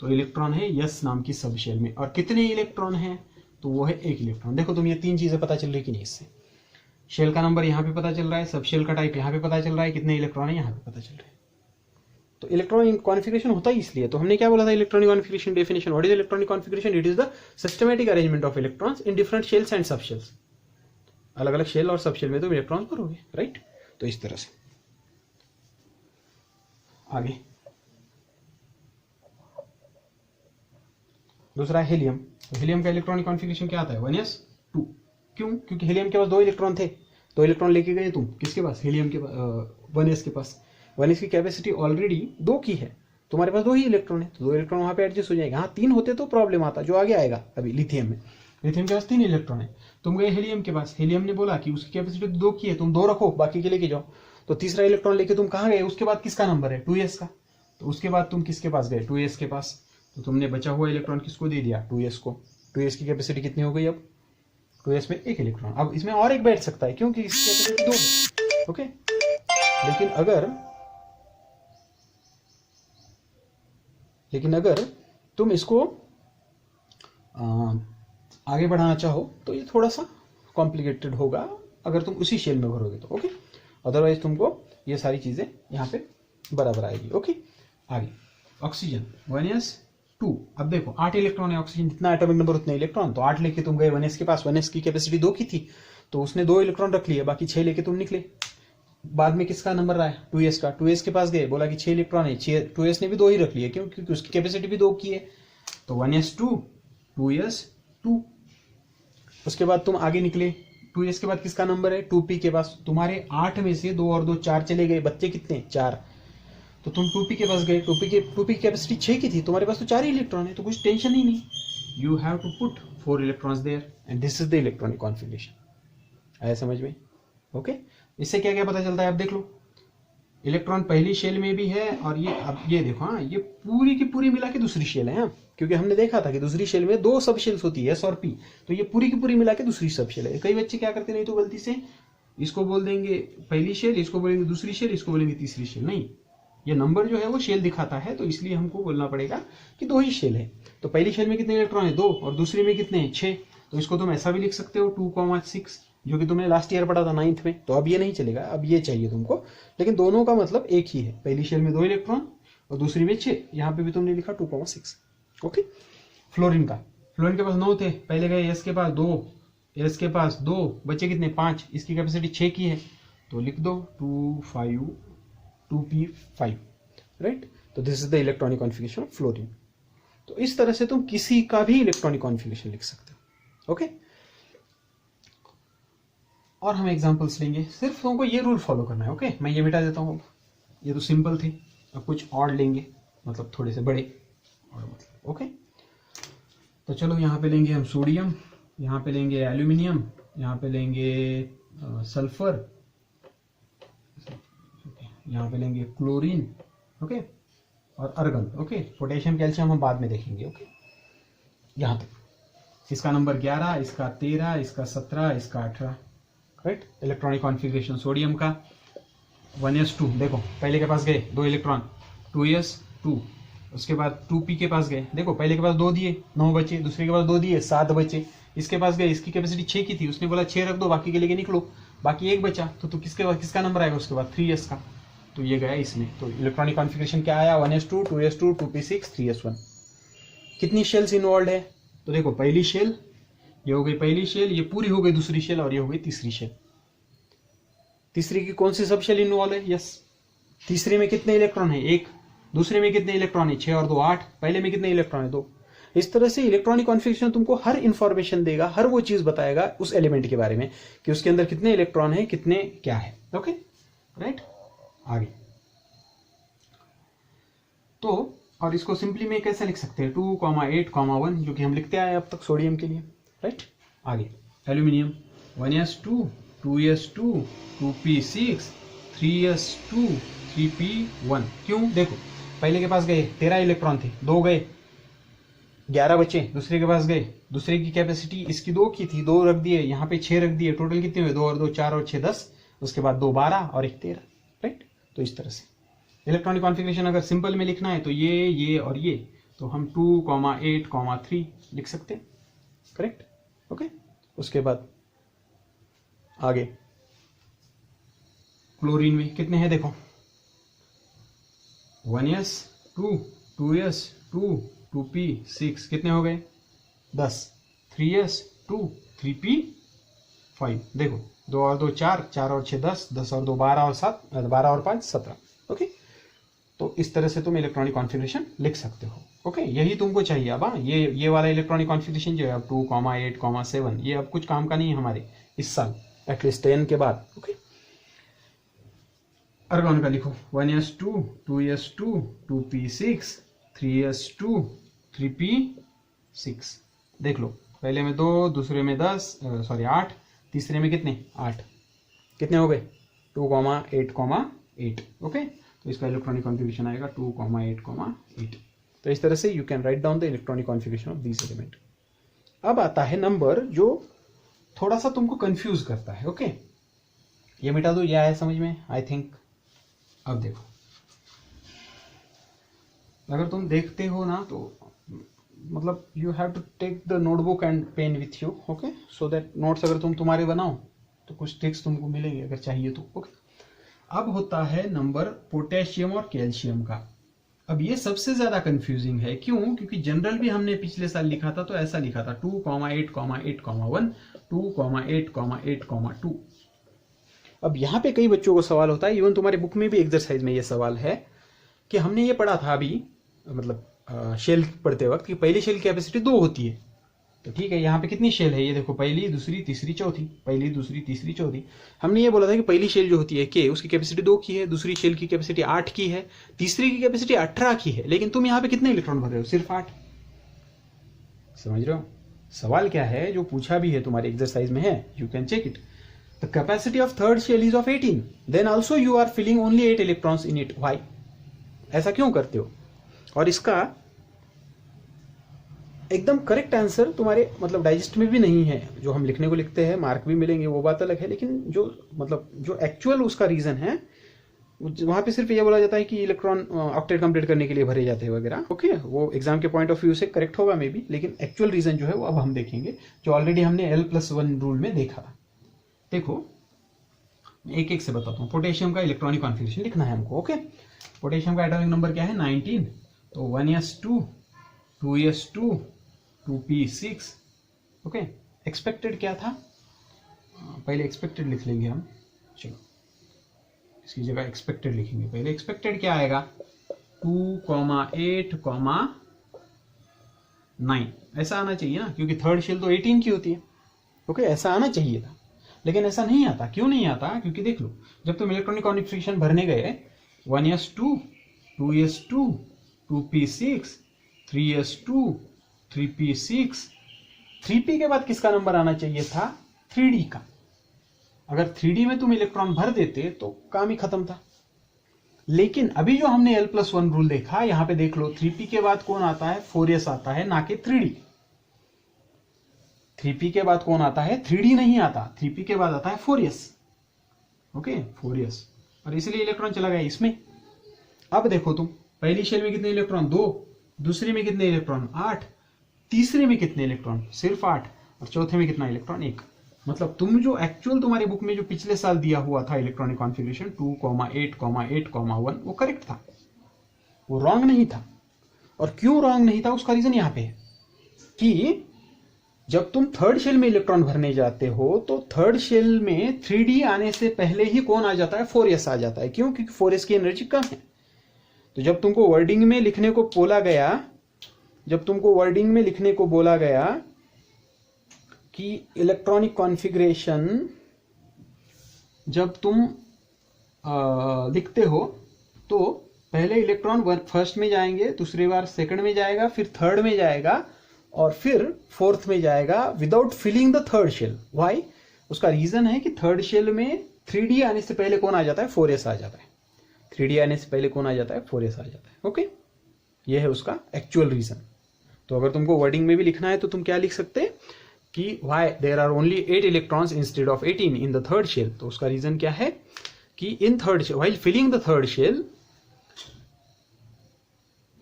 तो इलेक्ट्रॉन है यस नाम की सब शेल में। और कितने इलेक्ट्रॉन है, तो वो है 1 इलेक्ट्रॉन। देखो तुम, ये 3 चीजें पता चल रही कि नहीं इससे? शेल का नंबर यहाँ पे पता चल रहा है, सब शेल का टाइप यहाँ पे पता चल रहा है, कितने इलेक्ट्रॉन है यहाँ पे पता चल रहा है। तो इलेक्ट्रॉनिक कॉन्फ़िगरेशन होता ही इसलिए। तो हमने क्या बोला था electronic configuration definition? What is electronic configuration? It is the systematic arrangement of electrons in different shells and सब शेल्स। अलग अलग शेल और सब शेल में तुम इलेक्ट्रॉन भरोगे, राइट? तो इस तरह से आगे दूसरा हीलियम। तो हीलियम का इलेक्ट्रॉनिक कॉन्फ़िगरेशन क्या आता है, 1s2। क्यों? क्योंकि हीलियम के पास 2 इलेक्ट्रॉन थे, 2 इलेक्ट्रॉन लेके गए तुम किसके पास, हीलियम के 1s के पास। 1s की कैपेसिटी ऑलरेडी 2 की है, तुम्हारे पास 2 ही इलेक्ट्रॉन है, तो 2 इलेक्ट्रॉन वहां पे एडजस्ट हो जाएगा। हाँ 3 होते तो प्रॉब्लम आता, जो आगे आएगा अभी लिथियम में। लिथियम के पास 3 इलेक्ट्रॉन है, तुम गए हीलियम के पास, हीलियम ने बोला कि उसकी कैपेसिटी 2 की है, तुम 2 रखो, बाकी के लेके जाओ। तो तीसरा इलेक्ट्रॉन लेके तुम कहाँ गए, उसके बाद किसका नंबर है, 2s का। तो उसके बाद तुम किसके पास गए, 2s के पास। तो तुमने बचा हुआ इलेक्ट्रॉन किसको दे दिया, 2s को। 2s की कैपेसिटी कितनी हो गई अब, 2s में 1 इलेक्ट्रॉन। अब इसमें और एक बैठ सकता है क्योंकि इसकी कैपेसिटी 2 है। ओके, लेकिन अगर तुम इसको आगे बढ़ाना चाहो तो ये थोड़ा सा कॉम्प्लिकेटेड होगा अगर तुम उसी शेल में भरोगे तो। ओके, अदरवाइज तुमको ये सारी चीजें यहाँ पे बराबर आएगी। ओके, आगे ऑक्सीजन 1s2। अब देखो 8 इलेक्ट्रॉन है, ऑक्सीजन जितना एटॉमिक नंबर उतने इलेक्ट्रॉन। तो 8 लेके तुम गए 1s के पास, 1s की कैपेसिटी 2 की थी, तो उसने 2 इलेक्ट्रॉन रख लिए, बाकी 6 लेके तुम निकले। बाद में किसका नंबर रहा है, 2s का। 2s के पास गए, बोला कि 6 इलेक्ट्रॉन है, 2s ने भी 2 ही रख लिए, क्यों? क्योंकि उसकी कैपेसिटी भी 2 की है। तो 1s2, 2s2। उसके बाद तुम आगे निकले, 2s के बाद किसका नंबर है, 2p के पास। तुम्हारे 8 में से 2 और 2 4 चले गए, बच्चे कितने 4, तो तुम 2p के पास गए। 2p की कैपेसिटी 6 की थी, तुम्हारे पास तो 4 ही इलेक्ट्रॉन है, तो कुछ टेंशन ही नहीं। You have to put 4 electrons there and this is the electronic configuration. आया समझ में? ओके, इससे क्या क्या पता चलता है, आप देख लो। इलेक्ट्रॉन पहली शेल में भी है, और ये अब ये देखो, हाँ ये पूरी की पूरी मिला के दूसरी शेल है, हाँ, क्योंकि हमने देखा था कि दूसरी शेल में 2 सब शेल्स होती है, एस और पी, तो ये पूरी की पूरी मिला के दूसरी सब शेल है। कई बच्चे क्या करते नहीं तो गलती से इसको बोल देंगे पहली शेल, इसको बोलेंगे दूसरी शेल, इसको बोलेंगे तीसरी शेल। नहीं, ये नंबर जो है वो शेल दिखाता है, तो इसलिए हमको बोलना पड़ेगा कि 2 ही शेल है। तो पहली शेल में कितने इलेक्ट्रॉन है, 2, और दूसरी में कितने हैं, 6। तो इसको तुम ऐसा भी लिख सकते हो 2,6, जो कि तुमने लास्ट ईयर पढ़ा था 9th में। तो अब ये नहीं चलेगा, अब ये चाहिए तुमको, लेकिन दोनों का मतलब एक ही है। पहली शेल में 2 इलेक्ट्रॉन और दूसरी में 6, यहाँ पे भी तुमने लिखा 2,6। ओके, फ्लोरीन के पास 9 थे, पहले गए एस के पास 2, एस के पास 2, बचे कितने 5, इसकी कैपेसिटी 6 की है, तो लिख दो 2p5, राइट। तो this is the electronic configuration of fluorine. तो इस तरह से तुम किसी का भी इलेक्ट्रॉनिक कॉन्फिगरेशन लिख सकते हो। ओके, और हम एग्जांपल्स लेंगे, सिर्फ तुमको ये रूल फॉलो करना है। ओके, मैं ये मिटा देता हूँ, ये तो सिंपल थे। अब कुछ और लेंगे, मतलब थोड़े से बड़े और मतलब। ओके, तो चलो यहाँ पे लेंगे हम सोडियम, यहाँ पे लेंगे एल्यूमिनियम, यहाँ पे लेंगे सल्फर, यहाँ पे लेंगे क्लोरीन, ओके, और अर्गन। ओके, पोटेशियम कैल्शियम हम बाद में देखेंगे। ओके, यहाँ तक। इसका नंबर 11, इसका 13, इसका 17, इसका 18, राइट। इलेक्ट्रॉनिक कॉन्फ़िगरेशन सोडियम का 1s2, देखो पहले के पास गए 2 इलेक्ट्रॉन, 2s2, उसके बाद 2p के पास गए, देखो पहले के पास 2 दिए 9 बचे, दूसरे के पास 2 दिए 7 बचे, इसके पास गए, इसकी कैपेसिटी 6 की थी, उसने बोला 6 रख दो, बाकी के लेके निकलो, बाकी 1 बचा, तो किसका नंबर आएगा उसके बाद 3s का, तो ये गया इसमें। तो इलेक्ट्रॉनिक कॉन्फ़िगरेशन क्या आया, 1s2, 2s2, 2p6, 3s1। कितनी शेल्स इन्वॉल्व है, तो देखो पहली शेल, ये हो गई पहली शेल, ये पूरी हो गई दूसरी शेल, और ये हो गई तीसरी शेल। तीसरी की कौन सी सब शेल इन्वॉल्व है, यस। तीसरे में कितने इलेक्ट्रॉन है, 1, दूसरे में कितने इलेक्ट्रॉन है, 6 और 2 8, पहले में कितने इलेक्ट्रॉन है, 2। इस तरह से इलेक्ट्रॉनिक कॉन्फ़िगरेशन तुमको हर इंफॉर्मेशन देगा, हर वो चीज बताएगा उस एलिमेंट के बारे में कि उसके अंदर कितने इलेक्ट्रॉन है, कितने क्या है। Okay, right. आगे तो, और इसको सिंपली में कैसे लिख सकते हैं, 2,8,1, जो कि हम लिखते आए अब तक सोडियम के लिए, राइट। आगे aluminium 1s2, 2s2, 2p6, 3s2, 3p1। क्यों, देखो पहले के पास गए 13 इलेक्ट्रॉन थे, 2 गए 11 बचे, दूसरे के पास गए, दूसरे की कैपेसिटी इसकी 2 की थी, 2 रख दिए, यहाँ पे 6 रख दिए, टोटल कितने हुए, 2 और 2 4 और 6 10, उसके बाद 2 12 और 1 13, राइट। तो इस तरह से इलेक्ट्रॉनिक कॉन्फ़िगरेशन अगर सिंपल में लिखना है तो ये और ये, तो हम 2,8,3 लिख सकते हैं, करेक्ट। ओके, उसके बाद आगे क्लोरीन में कितने हैं, देखो 1s2, 2s2, 2p6, कितने हो गए 10, 3s2, 3p5, देखो 2 और 2 4, 4 और 6 10, 10 और 2 12 और 7, 12 और 5 17। ओके, तो इस तरह से तुम इलेक्ट्रॉनिक कॉन्फ़िगरेशन लिख सकते हो। ओके, यही तुमको चाहिए अब। हाँ, ये वाला इलेक्ट्रॉनिक कॉन्फ़िगरेशन जो है अब 2,8,7, ये अब कुछ काम का नहीं है हमारे इस साल, एटलीस्ट 10 के बाद। ओके, अर्गॉन का लिखो 1s2, 2s2, 2p6, 3s2, 3p6। देख लो पहले में 2, दूसरे में 8, तीसरे में कितने 8, कितने हो गए 2,8,8। ओके, तो इसका इलेक्ट्रॉनिक कॉन्फ़िगरेशन आएगा 2,8,8। तो इस तरह से you can write down the electronic configuration of this element. अब आता है नंबर जो थोड़ा सा तुमको कंफ्यूज करता है। ओके, ये मिटा दो, ये आया समझ में आई थिंक। अब देखो, अगर तुम देखते हो ना तो मतलब you have to take the notebook and pen with you, okay, so that notes अगर तुम तुम्हारे बनाओ तो कुछ ट्रिक्स तुमको मिलेंगे अगर चाहिए तो। ओके, अब होता है नंबर पोटेशियम और कैल्शियम का। अब ये सबसे ज्यादा कंफ्यूजिंग है, क्यों, क्योंकि जनरल भी हमने पिछले साल लिखा था तो ऐसा लिखा था 2,8,8,1, 2,8,8,2। अब यहाँ पे कई बच्चों को सवाल होता है, इवन तुम्हारे बुक में भी एक्सरसाइज में ये सवाल है कि हमने ये पढ़ा था अभी, मतलब शेल पढ़ते वक्त कि पहली शेल की कैपेसिटी 2 होती है, तो ठीक है, यहाँ पे कितनी शेल है, ये देखो पहली दूसरी तीसरी चौथी, पहली दूसरी तीसरी चौथी। हमने ये बोला था कि पहली शेल जो होती है के, उसकी कैपेसिटी 2 की है, दूसरी शेल की कैपेसिटी 8 की है, तीसरी की कैपेसिटी 18 की है, लेकिन तुम यहाँ पे कितने इलेक्ट्रॉन भर रहे हो, सिर्फ 8। समझ रहे हो सवाल क्या है, जो पूछा भी है तुम्हारे एक्सरसाइज में है, you can check it. The capacity of third shell is of 18, then also you are filling only 8 electrons in it, why, ऐसा क्यों करते हो। और इसका एकदम करेक्ट आंसर तुम्हारे मतलब डाइजेस्ट में भी नहीं है, जो हम लिखने को लिखते हैं मार्क भी मिलेंगे वो बात अलग है, लेकिन जो मतलब जो एक्चुअल उसका रीजन है वहां पे सिर्फ ये बोला जाता है कि इलेक्ट्रॉन ऑक्टेट कंप्लीट करने के लिए भरे जाते हैं वगैरह। ओके, वो एग्जाम के पॉइंट ऑफ व्यू से करेक्ट होगा मे बी, लेकिन एक्चुअल रीजन जो है वो अब हम देखेंगे, जो ऑलरेडी हमने L+1 रूल में देखा था। देखो एक एक से बताता हूँ। पोटेशियम का इलेक्ट्रॉनिक कॉन्फिगरेशन लिखना है हमको। ओके, पोटेशियम का एटॉमिक नंबर क्या है 19, तो 1s2 2s2 2p6। Okay, expected क्या था, पहले एक्सपेक्टेड लिख लेंगे हम, चलो इसकी जगह एक्सपेक्टेड लिखेंगे पहले। एक्सपेक्टेड क्या आएगा 2, 8, 9, ऐसा आना चाहिए ना, क्योंकि थर्ड शेल तो 18 की होती है। ओके, ऐसा आना चाहिए था, लेकिन ऐसा नहीं आता। क्यों नहीं आता, क्योंकि देख लो जब तुम इलेक्ट्रॉनिक कॉन्फिगरेशन भरने गए 1s2 2s2 2p6 3s2 3p6, 3p के बाद किसका नंबर आना चाहिए था 3d का। अगर 3d में तुम इलेक्ट्रॉन भर देते तो काम ही खत्म था। लेकिन अभी जो हमने L+1 रूल देखा, यहां पे देख लो 3p के बाद कौन आता है 4s आता है, ना कि 3d। 3p के बाद कौन आता है 3d नहीं आता, 3p के बाद आता है 4s। ओके 4s, और इसलिए इलेक्ट्रॉन चला गया इसमें। अब देखो तुम पहली शेल में कितने इलेक्ट्रॉन 2, दूसरी में कितने इलेक्ट्रॉन 8, तीसरे में कितने इलेक्ट्रॉन सिर्फ 8, और चौथे में कितना इलेक्ट्रॉन 1। मतलब तुम जो एक्चुअल तुम्हारी बुक में जो पिछले साल दिया हुआ था इलेक्ट्रॉनिक कॉन्फिगरेशन 2, 8, 8, 1 वो करेक्ट था, वो रॉन्ग नहीं था। और क्यों रॉन्ग नहीं था उसका रीजन यहां पे है कि जब तुम थर्ड शेल में इलेक्ट्रॉन भरने जाते हो तो थर्ड शेल में 3d आने से पहले ही कौन आ जाता है 4s आ जाता है। क्यों, क्योंकि 4s की एनर्जी कम है। तो जब तुमको वर्डिंग में लिखने को बोला गया, जब तुमको वर्डिंग में लिखने को बोला गया कि इलेक्ट्रॉनिक कॉन्फ़िगरेशन जब तुम लिखते हो तो पहले इलेक्ट्रॉन फर्स्ट में जाएंगे, दूसरी बार सेकंड में जाएगा, फिर थर्ड में जाएगा, और फिर फोर्थ में जाएगा without filling the third shell. Why, उसका रीजन है कि थर्ड शेल में 3d आने से पहले कौन आ जाता है 4s आ जाता है। 3d आने से पहले कौन आ जाता है 4s आ जाता है। ओके, ये है उसका एक्चुअल रीजन। तो अगर तुमको वर्डिंग में भी लिखना है तो तुम क्या लिख सकते हैं कि why there are only 8 electrons instead of 18 in the third shell. तो उसका रीजन क्या है कि in third shell, while filling the third shell,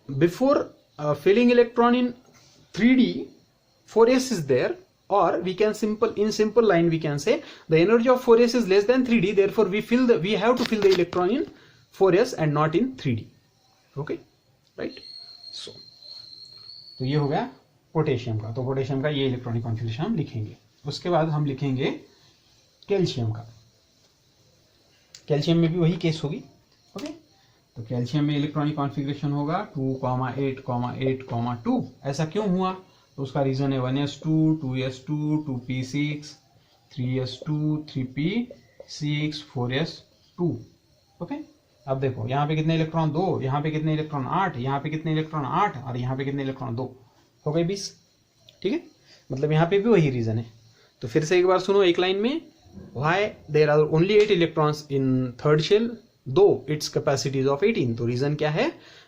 before filling electron in 3d 4s is there, or we can in simple line we can say the energy of 4s is less than 3d, therefore we have to fill the electron in 4s and not in 3d. okay, right? So तो ये हो गया potassium का। तो potassium का ये electronic configuration हम लिखेंगे। उसके बाद हम लिखेंगे कैल्शियम का। कैल्शियम में भी वही केस होगी। ओके, तो कैल्शियम में इलेक्ट्रॉनिक कॉन्फिगरेशन होगा 2, 8, 8, 2। ऐसा क्यों हुआ, तो उसका रीजन है 1s2 2s2 2p6 3s2 3p6 4s2। Okay, अब देखो यहाँ पे कितने इलेक्ट्रॉन 2, यहाँ पे कितने इलेक्ट्रॉन 8, यहाँ पे कितने इलेक्ट्रॉन 8, और यहाँ पे कितने इलेक्ट्रॉन 2, हो गए 20। ठीक है, मतलब यहाँ पे भी वही रीजन है। तो फिर से एक बार सुनो एक लाइन में, why there are only 8 electrons in third shell though its capacity is of 18। तो रीजन क्या है,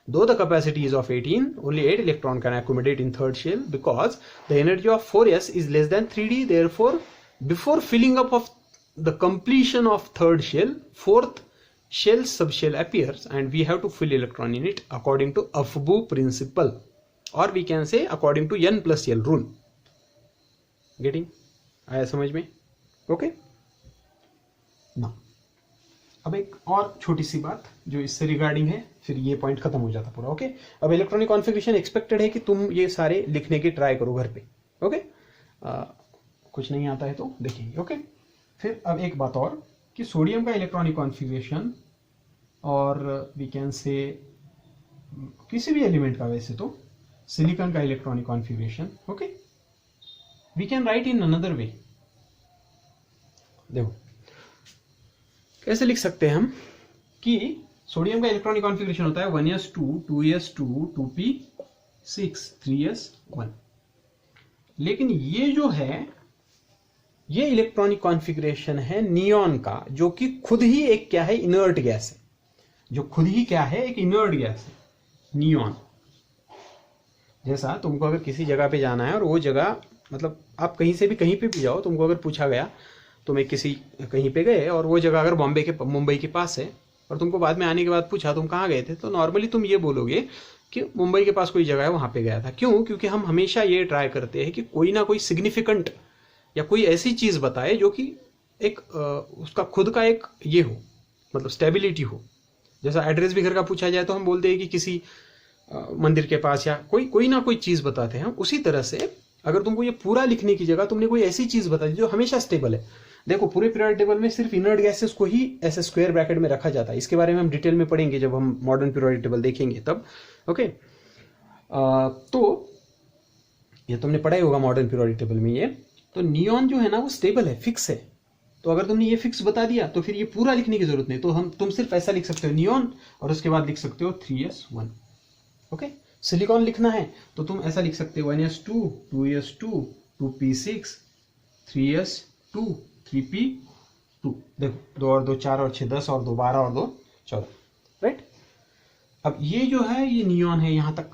though the capacity is of 18 only 8 electron can accommodate in third shell because the energy of 4s is less than 3d, therefore before filling up of the completion of third shell, fourth shell subshell appears and we have to fill electron in it according to Afbau principle, or we can say according to n plus l rule। getting आया समझ में? Okay ना, अब एक और छोटी सी बात जो इससे रिगार्डिंग है, फिर ये पॉइंट खत्म हो जाता पूरा। ओके, अब इलेक्ट्रॉनिक कॉन्फ़िगरेशन एक्सपेक्टेड है कि तुम ये सारे लिखने की ट्राई करो घर पे। ओके, कुछ नहीं आता है तो देखेंगे। ओके, फिर अब एक बात और कि सोडियम का इलेक्ट्रॉनिक कॉन्फ़िगरेशन और वी कैन से किसी भी एलिमेंट का, वैसे तो सिलिकॉन का electronic configuration. Okay, we can write in another way. देखो कैसे लिख सकते हैं हम कि सोडियम का इलेक्ट्रॉनिक कॉन्फ़िगरेशन होता है 1s2 2s2 2p6 3s1। लेकिन ये जो है ये इलेक्ट्रॉनिक कॉन्फ़िगरेशन है नियॉन का, जो कि खुद ही एक क्या है, इनर्ट गैस है, जो खुद ही क्या है, एक इनर्ट गैस है नियॉन। जैसा तुमको अगर किसी जगह पे जाना है और वो जगह मतलब आप कहीं से भी कहीं पे भी जाओ, तुमको अगर पूछा गया तुम्हें किसी कहीं पे गए और वो जगह अगर मुंबई के पास है और तुमको बाद में आने के बाद पूछा तुम कहाँ गए थे, तो नॉर्मली तुम ये बोलोगे कि मुंबई के पास कोई जगह है वहाँ पे गया था। क्यों? क्योंकि हम हमेशा ये ट्राई करते हैं कि कोई ना कोई सिग्निफिकेंट या कोई ऐसी चीज़ बताए जो कि एक उसका खुद का एक ये हो, मतलब स्टेबिलिटी हो। जैसा एड्रेस भी घर का पूछा जाए तो हम बोलते हैं कि किसी मंदिर के पास, या कोई ना कोई चीज़ बताते हैं हम। उसी तरह से अगर तुमको ये पूरा लिखने की जगह तुमने कोई ऐसी चीज़ बता दी जो हमेशा स्टेबल है। देखो पूरे पीरियोडिक टेबल में सिर्फ इनर्ट गैसेस को ही ऐसे स्क्वायर ब्रैकेट में रखा जाता है। इसके बारे में हम डिटेल में पढ़ेंगे जब हम मॉडर्न पीरियोडिक टेबल देखेंगे तब। ओके, तो ये तुमने पढ़ा ही होगा मॉडर्न पीरियोडिक टेबल में। ये तो नियॉन जो है ना वो स्टेबल है, फिक्स है। तो अगर तुमने ये फिक्स बता दिया तो फिर ये पूरा लिखने की जरूरत नहीं, तो तुम सिर्फ ऐसा लिख सकते हो नियॉन और उसके बाद लिख सकते हो 3s1। ओके, सिलिकॉन लिखना है तो तुम ऐसा लिख सकते हो 1s2 2s2 2p6 3s2 3p2। देखो 2 और 2 4 और 6 10 और 2 12 और 2 14, राइट। अब ये जो है ये नियॉन है यहां तक।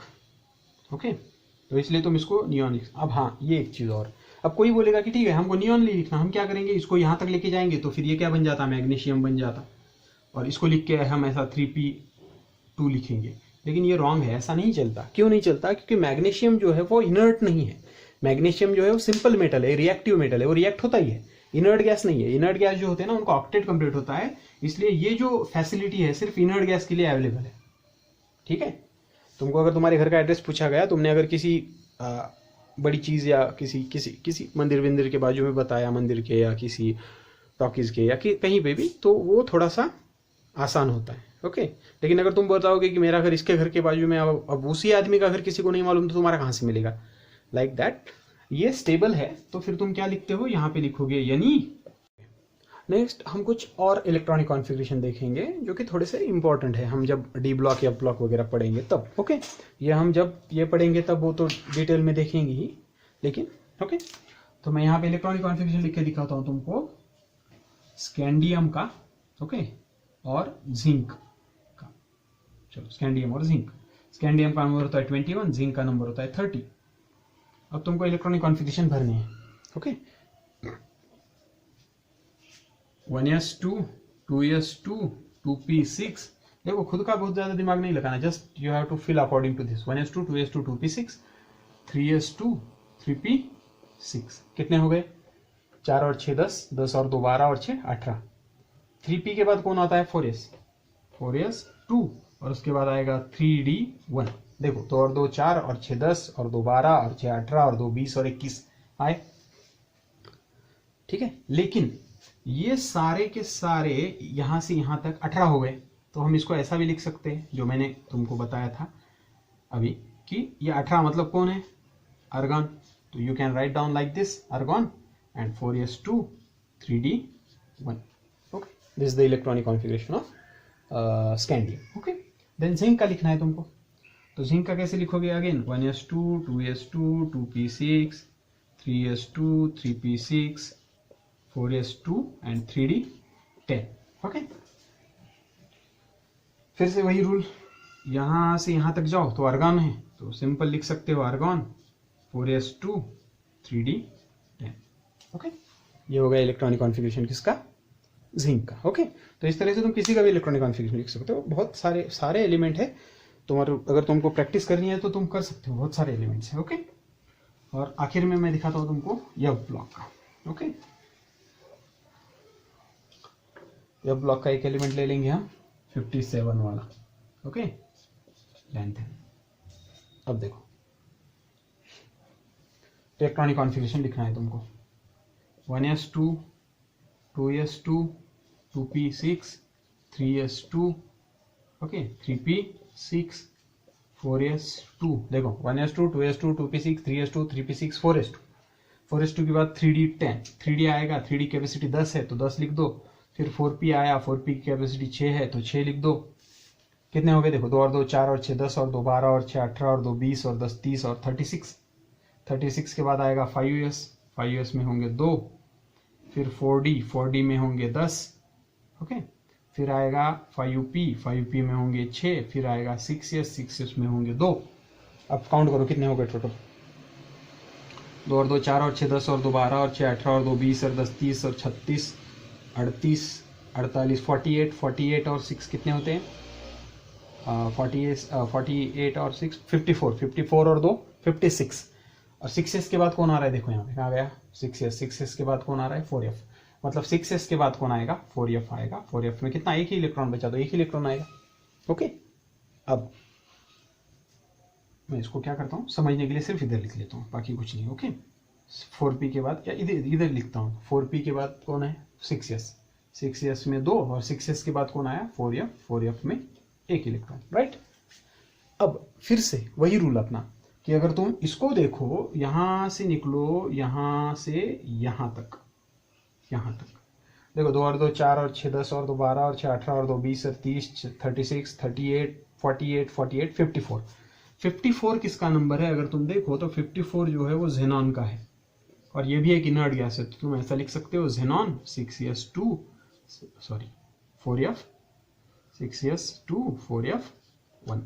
ओके, तो इसलिए तुम इसको नियॉन लिख। अब हाँ, ये एक चीज और, अब कोई बोलेगा कि ठीक है हमको नियॉन नहीं लिखना, हम क्या करेंगे, इसको यहां तक लेके जाएंगे तो फिर ये क्या बन जाता, मैग्नीशियम बन जाता, और इसको लिख के हम ऐसा 3p2 लिखेंगे। लेकिन ये रॉन्ग है, ऐसा नहीं चलता। क्यों नहीं चलता? क्योंकि मैग्नीशियम जो है वो इनर्ट नहीं है। मैग्नीशियम जो है वो सिंपल मेटल है, रिएक्टिव मेटल है, वो रिएक्ट होता ही है, इनर्ट गैस नहीं है। इनर्ट गैस जो होते हैं ना उनको ऑक्टेट कंप्लीट होता है, इसलिए ये जो फैसिलिटी है सिर्फ इनर्ट गैस के लिए अवेलेबल है। ठीक है, तुमको अगर तुम्हारे घर का एड्रेस पूछा गया, तुमने अगर किसी बड़ी चीज़ या किसी मंदिर विंदिर के बाजू में बताया, मंदिर के या किसी टॉकीज के या कहीं पे भी, तो वो थोड़ा सा आसान होता है। ओके, लेकिन अगर तुम बताओगे कि मेरा घर इसके घर के बाजू में, अब उसी आदमी का घर किसी को नहीं मालूम तो तुम्हारा कहाँ से मिलेगा, लाइक दैट। ये स्टेबल है तो फिर तुम क्या लिखते हो, यहाँ पे लिखोगे यानी। नेक्स्ट हम कुछ और इलेक्ट्रॉनिक कॉन्फ़िगरेशन देखेंगे जो कि थोड़े से इंपॉर्टेंट है, हम जब डी ब्लॉक या ब्लॉक वगैरह पढ़ेंगे तब। ओके, ये हम जब ये पढ़ेंगे तब वो तो डिटेल में देखेंगे ही, लेकिन ओके। तो मैं यहाँ पे इलेक्ट्रॉनिक कॉन्फ़िगरेशन लिख के दिखाता हूँ तुमको, स्कैंडियम का, ओके, और जिंक का। चलो, स्कैंडियम और जिंक। स्कैंडियम का नंबर होता है 21, जिंक का नंबर होता है 30। अब तुमको इलेक्ट्रॉनिक कॉन्फ़िगरेशन भरने हैं। Okay, 1s2 2s2 2p6। देखो खुद का बहुत ज्यादा दिमाग नहीं लगाना, just you have to fill according to this. 1s2 2s2 2p6 3s2 3p6। कितने हो गए? 4 और 6 10, 10 और 2 12 और 6 18। 3p के बाद कौन आता है? 4s2, और उसके बाद आएगा 3d1। देखो 2 और 2 4 और 6 10 और 2 12 और 6 18 और 2 20 और 21 आए। ठीक है, लेकिन ये सारे के सारे यहां से यहां तक 18 हो गए, तो हम इसको ऐसा भी लिख सकते हैं जो मैंने तुमको बताया था अभी, कि ये 18 मतलब कौन है? आर्गन। तो you can write down like this, argon and 4s2 3d1। Okay, this is the electronic configuration of scandium. Okay, then zinc का लिखना है तुमको। तो जिंक का कैसे लिखोगे? Again 1s2 2s2 2p6 3s2 3p6 4s2 and 3d10। Okay, फिर से वही रूल, यहां से यहां तक जाओ तो आर्गन है, तो सिंपल लिख सकते हो आर्गन 4s2 3d10। ओके, ये हो गया इलेक्ट्रॉनिक कॉन्फ़िगरेशन किसका? जिंक का। ओके, तो इस तरह से तुम किसी का भी इलेक्ट्रॉनिक कॉन्फ़िगरेशन लिख सकते हो। बहुत सारे एलिमेंट है, तुम्हारे अगर तुमको प्रैक्टिस करनी है तो तुम कर सकते हो, बहुत सारे एलिमेंट्स है। ओके, और आखिर में मैं दिखाता हूं तुमको यब ब्लॉक का। ओके, यब ब्लॉक का एक एलिमेंट ले लेंगे हम 57 वाला। ओके, लेंथ है। अब देखो इलेक्ट्रॉनिक कॉन्फ़िगरेशन लिखना है तुमको, 1s2 2s2 2p6 3s2 okay 3p6 4s2। देखो 1s2 2s2 2p6 3s2 3p6 4s2। 4s2 के बाद 3d 10, 3d आएगा, 3d कैपेसिटी 10 है तो 10 लिख दो। फिर 4p आया, 4p की कैपेसिटी 6 है तो 6 लिख दो। कितने हो गए देखो, 2 और 2 4 और 6 10 और 2 12 और 6 18 और 2 20 और 10 30 और 36। 36 के बाद आएगा 5s, 5s में होंगे 2, फिर 4d, 4d में होंगे 10, ओके। फिर आएगा 5p, 5p में होंगे 6, फिर आएगा 6s, 6s में होंगे 2। अब काउंट करो कितने हो गए टोटल। 2 और 2 4 और 6 10 और 2 12 और 6 18 और 2 20 और 10 30 और 36 38 48 48, 48 और 6 कितने होते हैं, 48 और 6 54, 54 और 2 56। और 6s के बाद कौन आ रहा है देखो यहाँ पे, कहाँ गया 6s, 6s के बाद कौन आ रहा है 4f, मतलब 6s के बाद कौन आएगा 4f आएगा। 4f में कितना, एक ही इलेक्ट्रॉन बचा, तो एक ही इलेक्ट्रॉन आएगा, ओके। अब मैं इसको क्या करता हूँ, समझने के लिए सिर्फ इधर लिख लेता हूँ, बाकी कुछ नहीं, ओके। 4p के बाद, या इधर लिखता हूँ, 4p के बाद कौन है 6s, 6s में 2 और 6s के बाद कौन आया 4f, 4f में एक इलेक्ट्रॉन, राइट। अब फिर से वही रूल अपना कि अगर तुम इसको देखो, यहां से निकलो, यहां से यहां तक, यहां तक देखो, 2 और 2 4 और 6 10 और 2 12 और 6 18 और 2 20 और 30 36 38 48 48 54। 54 किसका नंबर है, अगर तुम देखो तो 54 जो है वो जेनॉन का है, और ये भी एक इनर्ट गैस है, तो तुम ऐसा लिख सकते हो xenon 6s2 sorry 4f 6s2 4f1।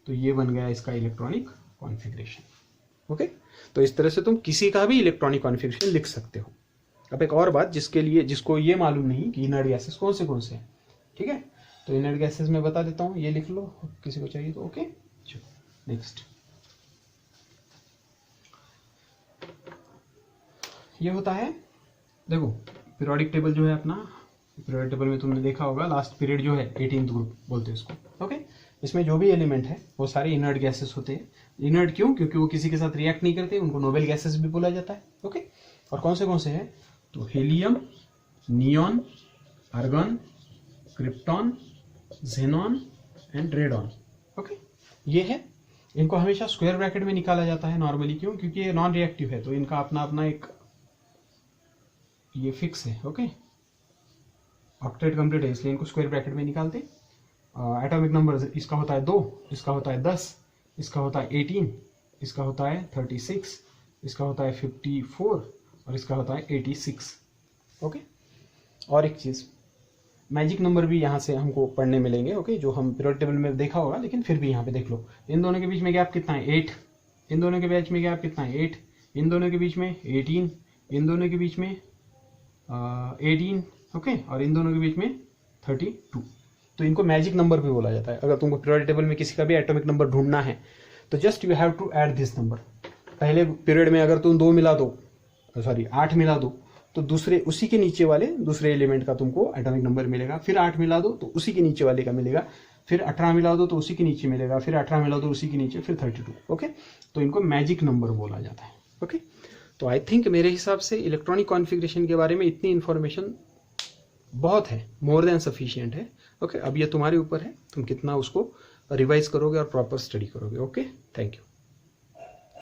तो ये बन गया इसका इलेक्ट्रॉनिक कॉन्फ़िगरेशन, ओके। तो इस तरह से तुम किसी का भी इलेक्ट्रॉनिक कॉन्फ़िगरेशन लिख सकते हो। अब एक और बात, जिसके लिए, जिसको ये मालूम नहीं कि इनर्ट गैसेस कौन से हैं, ठीक है, तो इनर्ट गैसेस में बता देता हूँ, ये लिख लो किसी को चाहिए तो, ओके। चलो नेक्स्ट, ये होता है, देखो पीरियोडिक टेबल जो है अपना, पीरियोडिक टेबल में तुमने देखा होगा लास्ट पीरियड जो है 18th ग्रुप बोलते हैं इसको, ओके। इसमें जो भी एलिमेंट है वो सारे इनर्ट गैसेस होते हैं। इनर्ट क्यों, क्योंकि वो किसी के साथ रिएक्ट नहीं करते, उनको नोबेल गैसेस भी बोला जाता है, ओके। और कौन से हैं, तो helium, neon, argon, krypton, xenon and radon, okay. ये है, इनको हमेशा स्क्वायर ब्रैकेट में निकाला जाता है नॉर्मली, क्यों, क्योंकि ये नॉन रिएक्टिव है, तो इनका अपना अपना एक ये फिक्स है, ओके। ऑक्टेट कंप्लीट है इसलिए इनको स्क्वायर ब्रैकेट में निकालते। एटॉमिक नंबर इसका होता है 2, इसका होता है 10, इसका होता है 18, इसका होता है 36, इसका होता है 54 और इसका होता है 86, ओके। और एक चीज़, मैजिक नंबर भी यहाँ से हमको पढ़ने मिलेंगे, ओके, जो हम पीरियोडिक टेबल में देखा होगा, लेकिन फिर भी यहाँ पे देख लो, इन दोनों के बीच में गैप कितना है 8, इन दोनों के बीच में गैप कितना है 8, इन दोनों के बीच में 18, इन दोनों के बीच में 18, ओके, और इन दोनों के बीच में 32। तो इनको मैजिक नंबर भी बोला जाता है। अगर तुमको पीरियोडिक टेबल में किसी का भी एटॉमिक नंबर ढूंढना है तो just you have to add this number. पहले पीरियड में अगर तुम 2 मिला दो, सॉरी 8 मिला दो, तो दूसरे उसी के नीचे वाले दूसरे एलिमेंट का तुमको एटॉमिक नंबर मिलेगा, फिर 8 मिला दो तो उसी के नीचे वाले का मिलेगा, फिर 18 मिला दो तो उसी के नीचे मिलेगा, फिर 18 मिला दो उसी के नीचे, फिर 32, ओके। तो इनको मैजिक नंबर बोला जाता है, ओके। तो आई थिंक मेरे हिसाब से इलेक्ट्रॉनिक कॉन्फ़िगरेशन के बारे में इतनी इन्फॉर्मेशन बहुत है, मोर देन सफिशिएंट है, ओके। अब ये तुम्हारे ऊपर है, तुम कितना उसको रिवाइज करोगे और प्रॉपर स्टडी करोगे, ओके। Thank you.